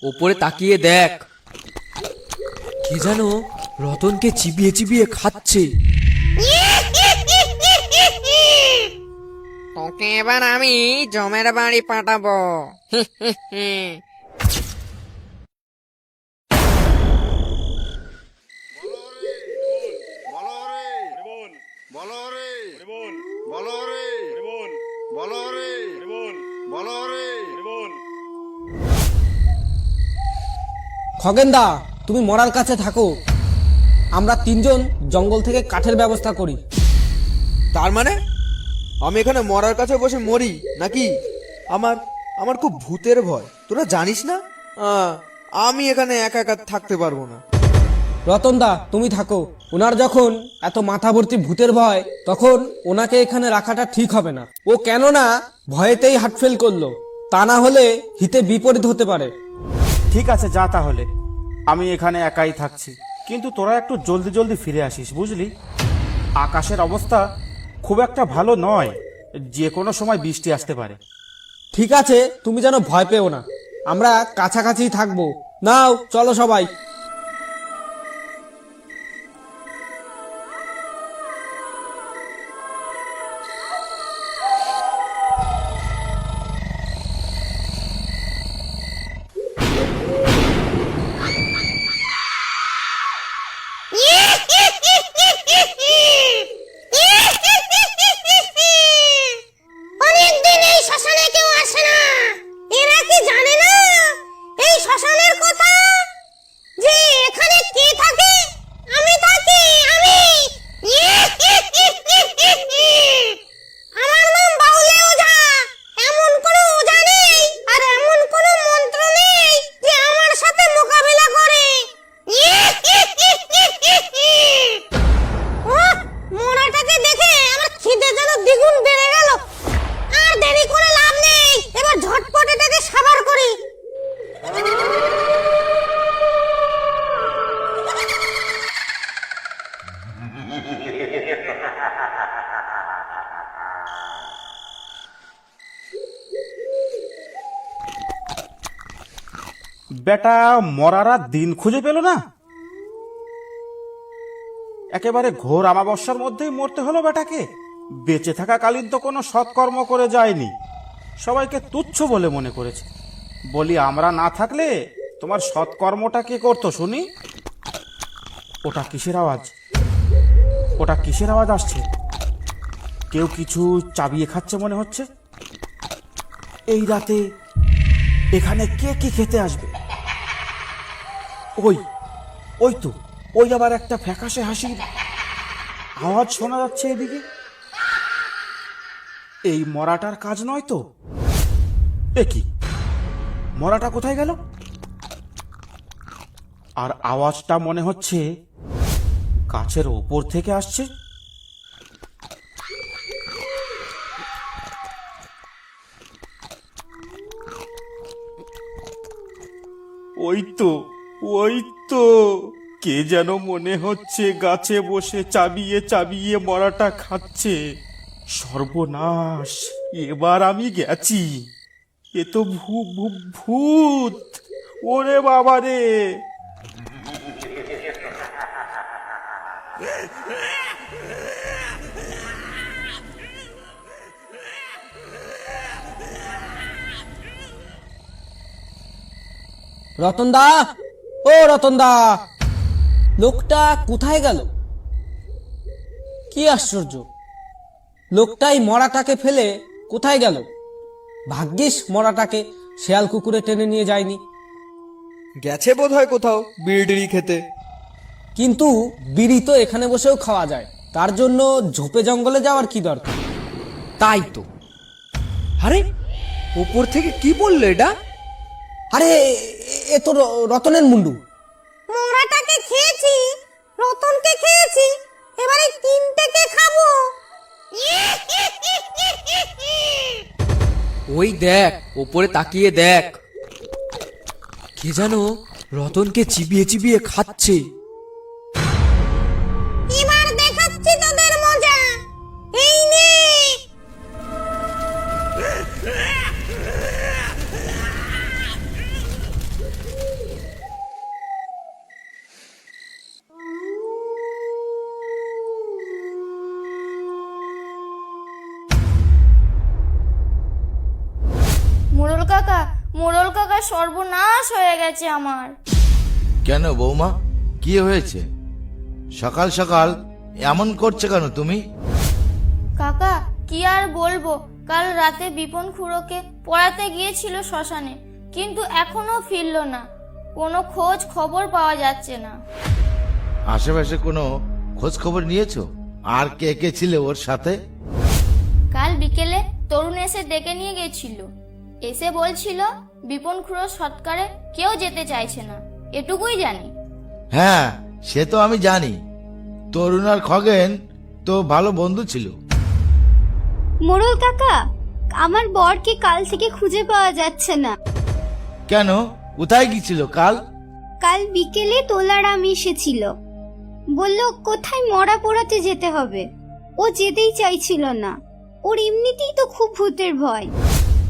ওপরে তাকিয়ে দেখ, কে যেন রতনকে চিবিয়ে চিবিয়ে খাচ্ছে। তোকে এবার আমি জমের বাড়ি পাঠাবো। খগেনদা, তুমি মরার কাছে থাকো, আমরা তিনজন জঙ্গল থেকে কাঠের ব্যবস্থা করি। তার মানে আমি এখানে মরার কাছে বসে মরি নাকি? আমার আমার খুব ভূতের ভয়, তোরা জানিস না? আমি এখানে একা একা থাকতে পারবো না। রতনদা, তুমি থাকো। ওনার যখন এত মাথা ভর্তি ভূতের ভয়, তখন ওনাকে এখানে রাখাটা ঠিক হবে না। ও কেননা ভয়েতেই হার্ট ফেল করলো, তা না হলে হিতে বিপরীত হতে পারে। ঠিক আছে, যা তাহলে, আমি এখানে একাই থাকছি। কিন্তু তোরা একটু জলদি জলদি ফিরে আসিস, বুঝলি? আকাশের অবস্থা খুব একটা ভালো নয়, যে কোনো সময় বৃষ্টি আসতে পারে। ঠিক আছে, তুমি যেন ভয় পেও না, আমরা কাছাকাছি থাকবো। নাও চলো সবাই। অনেকদিন এই শ্মশানে কেউ আসে না। এরা কি জানে না এই শ্মশানের কথা? যে এখানে কে থাকে? আমি থাকি, আমি। আমার নাম বাউলে ওঝা। এমন কোনো ওঝা নেই আর এমন কোনো মন্ত্র নেই যে আমার সাথে মোকাবিলা করে। ওহ, মোড়াটাকে দেখে আমার খিদে যেন দ্বিগুণ বেড়ে গেল। আর দেরি করে লাভ নেই, এবার ঝটপট এটাকে সাবার করি। বেটা মরারা দিন খুঁজে পেল না, একেবারে ঘোর আমাবস্যার মধ্যেই মরতে হলো বেটাকে। বেঁচে থাকা কালীন তো কোনো সৎকর্ম করে যায়নি, সবাইকে তুচ্ছ বলে মনে করেছে। বলি, আমরা না থাকলে তোমার সৎকর্মটা কে করতো শুনি? ওটা কিসের আওয়াজ? ওটা কিসের আওয়াজ আসছে? কেউ কিছু চাবিয়ে খাচ্ছে মনে হচ্ছে। এই রাতে এখানে কে কি খেতে আসবে? ওই ওই তো, ওই আবার একটা ফ্যাকাশে হাসির আওয়াজ শোনা যাচ্ছে এদিকে। এই মরাটার কাজ নয় তো? এ কি, মরাটা কোথায় গেল? আর আওয়াজটা মনে হচ্ছে গাছের ওপর থেকে আসছে। ওই তো, ওই তো, কে যেন মনে হচ্ছে গাছে বসে চাবিয়ে চাবিয়ে মরাটা খাচ্ছে। সর্বনাশ, এবার আমি গেছি। এ তো ভূত। ওরে বাবা রে! রতনদা, ও রতনদা, লোকটা কোথায় গেল? কি আশ্চর্য, লোকটাই মরাটাকে ফেলে কোথায় গেল? ভাগ্যিস মরাটাকে শেয়াল কুকুরে টেনে নিয়ে যায়নি। গেছে বোধহয় কোথাও বিড়ি খেতে। কিন্তু বিড়ি তো এখানে বসেও খাওয়া যায়, তার জন্য ঝোপে জঙ্গলে যাওয়ার কি দরকার? তাই তো। আরে ওপর থেকে কি বললো এটা? আরে এ তো রতনের মুন্ডু। মোড়াটাকে খেয়েছি, রতনকে খেয়েছি, এবারে তিনটেকে খাবো। ওই দেখ, ওপরে তাকিয়ে দেখ, কে যেন রতনকে চিবিয়ে চিবিয়ে খাচ্ছে। এবার দেখাচ্ছি তোদের মজা, এই নে। মোড়ল কাকা সর্বনাশ হয়ে গেছে আমার। কেন বৌমা, কি হয়েছে? সকাল সকাল এমন করছে কেন তুমি? কাকা কি আর বলবো, কাল রাতে বিপন খুড়োকে পড়াতে গিয়েছিল শ্মশানে, কিন্তু এখনো ফিরলো না। কোনো খোঁজ খবর পাওয়া যাচ্ছে না। আশেপাশে কোনো খোঁজ খবর নিয়েছো? আর কে কে ছিল ওর সাথে? কাল বিকেলে তরুণ এসে ডেকে নিয়ে গেছিল, এসে বলছিল বিপন খুড়ো সৎকারে কেউ যেতে চাইছে না, এটুকুই জানি। হ্যাঁ, সে তো আমি জানি। তরুণ আর খগেন তো ভালো বন্ধু ছিল। মোড়ল কাকা, আমার বরকে কাল থেকে খুঁজে পাওয়া যাচ্ছে না। কেন, কোথায় গিয়েছিল কাল? কাল বিকেলে তোলারাম এসেছিল, বলল কোথায় মরা পোড়াতে যেতে হবে। ও যেতেই চাইছিল না, ওর এমনিতেই তো খুব ভূতের ভয়,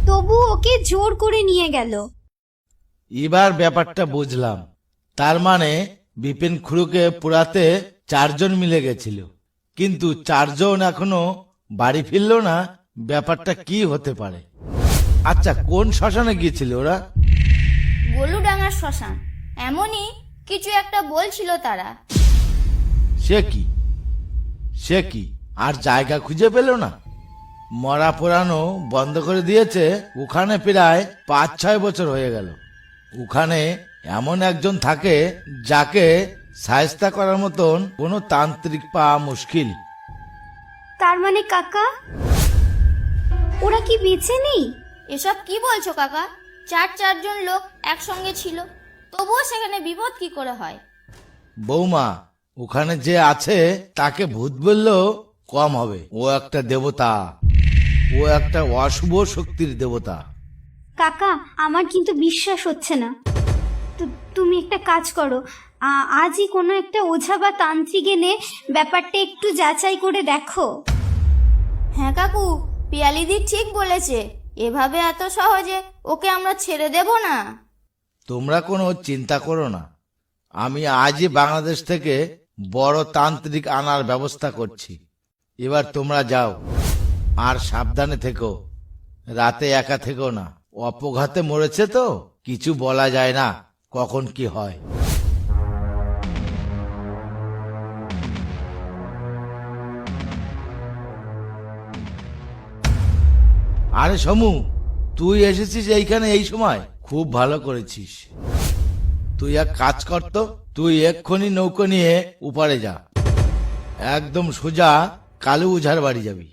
তবু ওকে জোর করে নিয়ে গেল। এবার ব্যাপারটা বুঝলাম। তার মানে বিপিন খুড়োকে পোড়াতে 4 জন মিলে গেছিল, কিন্তু 4 জন এখনো বাড়ি ফিরল না। ব্যাপারটা কি হতে পারে? আচ্ছা, কোন শ্মশানে গিয়েছিল ওরা? গোলুডাঙ্গার শ্মশান, এমনই কিছু একটা বলছিল তারা। সে কি আর জায়গা খুঁজে পেল না? মরা পোড়ানো বন্ধ করে দিয়েছে ওখানে প্রায় 5-6 বছর হয়ে গেল। ওখানে এমন একজন থাকে যাকে সায়স্তা করার মতন কোনো তান্ত্রিক পাওয়া মুশকিল। তার মানে কাকা, ওরা কি বেঁচে নেই? এসব কি বলছো কাকা? 4 জন লোক একসঙ্গে ছিল, তবুও সেখানে বিপদ কি করে হয়? বৌমা, ওখানে যে আছে তাকে ভূত বললেও কম হবে। ও একটা দেবতা, ও একটা অশুভ শক্তির দেবতা। কাকা, আমার কিন্তু বিশ্বাস হচ্ছে না। তুমি একটা কাজ করো, আজই কোনো একটা ওঝা বা তান্ত্রিক এনে ব্যাপারটা একটু যাচাই করে দেখো। হ্যাঁ কাকু, পিয়ালিদি ঠিক বলেছে, এভাবে এত সহজে ওকে আমরা ছেড়ে দেব না। তোমরা কোনো চিন্তা করো না, আমি আজই বাংলাদেশ থেকে বড় তান্ত্রিক আনার ব্যবস্থা করছি। এবার তোমরা যাও, আর সাবধানে থেকো। রাতে একা থেকো না, অপঘাতে মরেছে তো কিছু বলা যায় না কখন কি হয়। আরে সমু, তুই এসেছিস এইখানে এই সময়, খুব ভালো করেছিস। তুই এক কাজ কর তো, তুই এক্ষুনি নৌকো নিয়ে উপারে যা, একদম সোজা কালু ওঝার বাড়ি যাবি।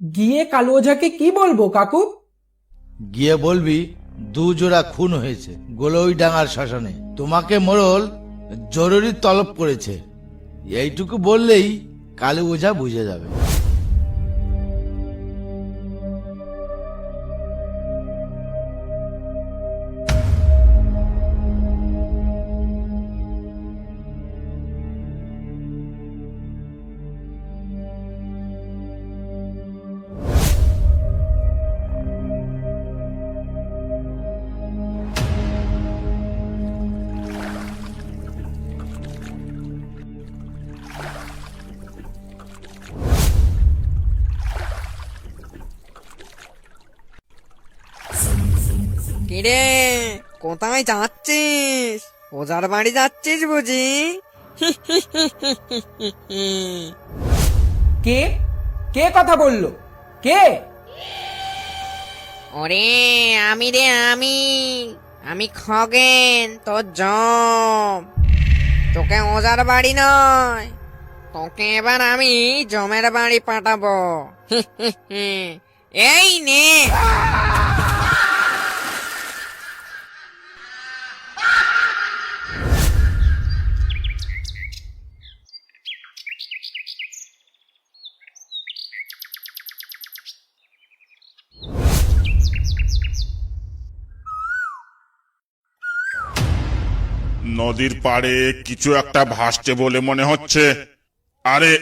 গিয়ে কালু ওঝাকে কি বলবো কাকু? গিয়ে বলবি 2 জোড়া খুন হয়েছে গোলইডাঙ্গার শ্মশানে, তোমাকে মোড়ল জরুরি তলব করেছে। এইটুকু বললেই কালু ওঝা বুঝে যাবে। কিরে, কোথায় যাচ্ছিস? ওজার বাড়ি যাচ্ছিস বুঝি? কে কে কথা বললো? কে? ওরে আমি রে, আমি খগেন, তোর জম। তোকে ওজার বাড়ি নয়, তোকে এবার আমি জমের বাড়ি পাঠাবো। এই নে। নদীর পাড়ে কিছু একটা ভাসছে বলে মনে হচ্ছে। আরে,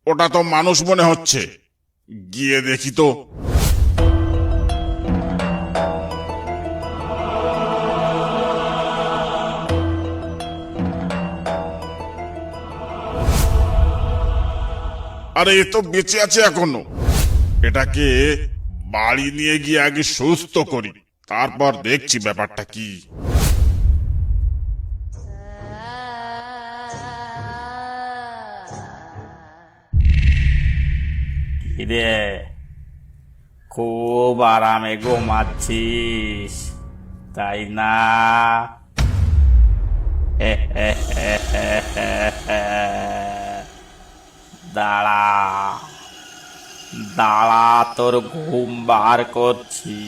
ওটা তো মানুষ মনে হচ্ছে, গিয়ে দেখি তো। আরে, এ তো বেঁচে আছে এখনো। এটাকে বাড়ি নিয়ে গিয়ে আগে সুস্থ করি, তারপর দেখছি ব্যাপারটা কি। কিরে, খুব আরামে ঘুমাচ্ছিস তাই না? দাঁড়া দাঁড়া, তোর ঘুম বার করছি।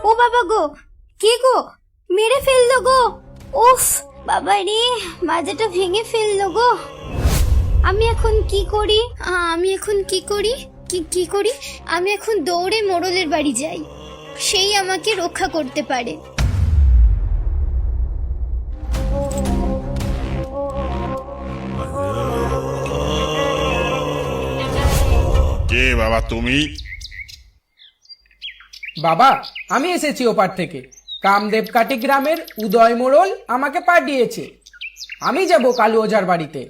ও বাবা গো, কে গো, মেরে ফেললো গো। উফ বাবা রে, মাজাটা ভেঙে ফেললো গো। আমি এখন কি করি? আমি এখন কি করি? কি করি? আমি এখন দৌড়ে মোড়লের বাড়ি যাই, সেই আমাকে রক্ষা করতে পারে। কে বাবা তুমি? বাবা, আমি এসেছি ওপার থেকে। কামদেবকাটি গ্রামের উদয় মোড়ল আমাকে পাঠিয়েছে। আমি যাব কালু ওঝার বাড়িতে।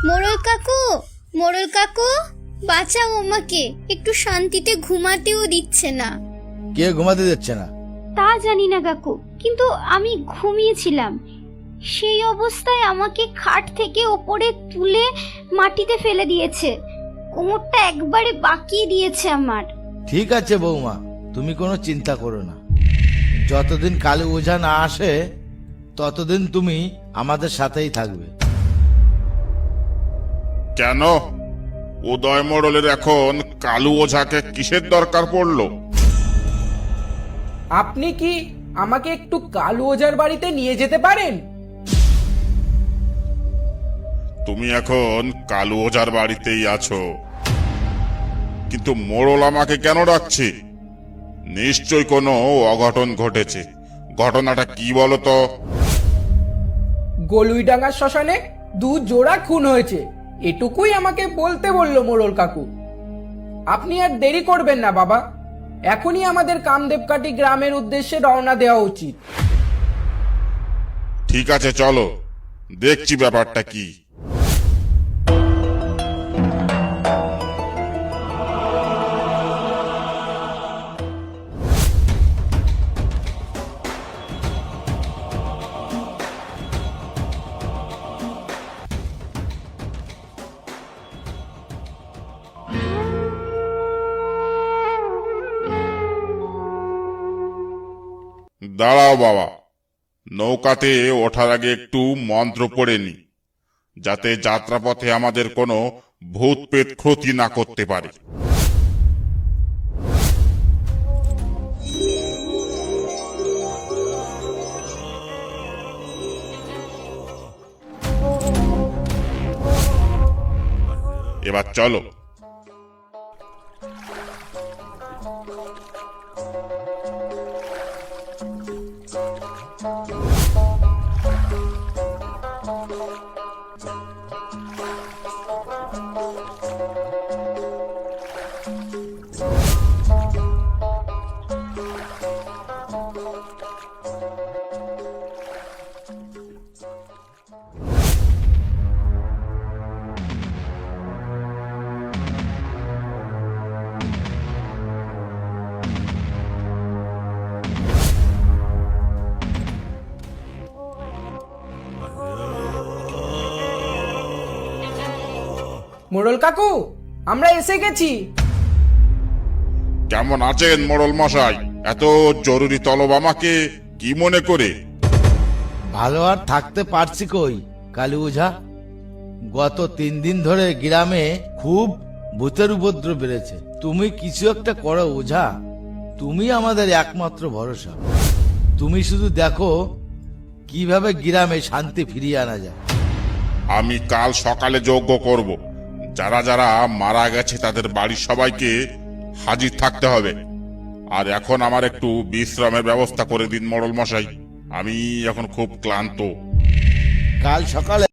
মোড়ল কাকু, মোড়ল কাকু, বাঁচাও আমাকে, একটু শান্তিতে ঘুমাতেও দিচ্ছে না। কে ঘুমাতে দিচ্ছে না? তা জানি না কাকু, কিন্তু আমি ঘুমিয়েছিলাম, সেই অবস্থায় আমাকে খাট থেকে ওপরে তুলে মাটিতে ফেলে দিয়েছে। কোমরটা একবারে বাঁকিয়ে দিয়েছে আমার। ঠিক আছে বৌমা, তুমি কোনো চিন্তা করো না। যতদিন কালু ওঝা না আসে ততদিন তুমি আমাদের সাথেই থাকবে। কেন উদয় মোড়লের এখন কালু ওঝাকে কিসের দরকার পড়লো? আপনি কি আমাকে একটু কালু ওঝার বাড়িতে নিয়ে যেতে পারেন? তুমি এখন কালু ওঝার বাড়িতেই আছো, কিন্তু মোড়ল আমাকে কেন ডাকছে? নিশ্চয় কোনো অঘটন ঘটেছে। ঘটনাটা কি বলো তো? গলুইডাঙ্গার শ্মশানে 2 জোড়া খুন হয়েছে, এটুকুই আমাকে বলতে বললো মোড়ল কাকু। আপনি আর দেরি করবেন না বাবা, এখনই আমাদের কামদেবকাটি গ্রামের উদ্দেশ্যে রওনা দেওয়া উচিত। ঠিক আছে, চলো দেখছি ব্যাপারটা কি। দাঁড়াও বাবা, নৌকাতে ওঠার আগে একটু মন্ত্র পড়ে নি, যাতে যাত্রাপথে আমাদের কোনো ভূত পেত ক্ষতি না করতে পারে। এবার চলো। মোড়ল কাকু, আমরা এসে গেছি। কেমন আছেন মোড়ল মশাই? এত জরুরি তলব আমাকে কি মনে করে? ভালো আর থাকতে পারছি কই কালু ওঝা। গত 3 দিন ধরে গ্রামে খুব ভূতের উপদ্রব বেড়েছে। তুমি কিছু একটা করো ওঝা, তুমি আমাদের একমাত্র ভরসা। তুমি শুধু দেখো কিভাবে গ্রামে শান্তি ফিরিয়ে আনা যায়। আমি কাল সকালে যজ্ঞ করব। যারা যারা মারা গেছে তাদের বাড়ির সবাইকে হাজির থাকতে হবে। আর এখন আমার একটু বিশ্রামের ব্যবস্থা করে দিন মোড়ল মশাই, আমি এখন খুব ক্লান্ত। কাল সকালে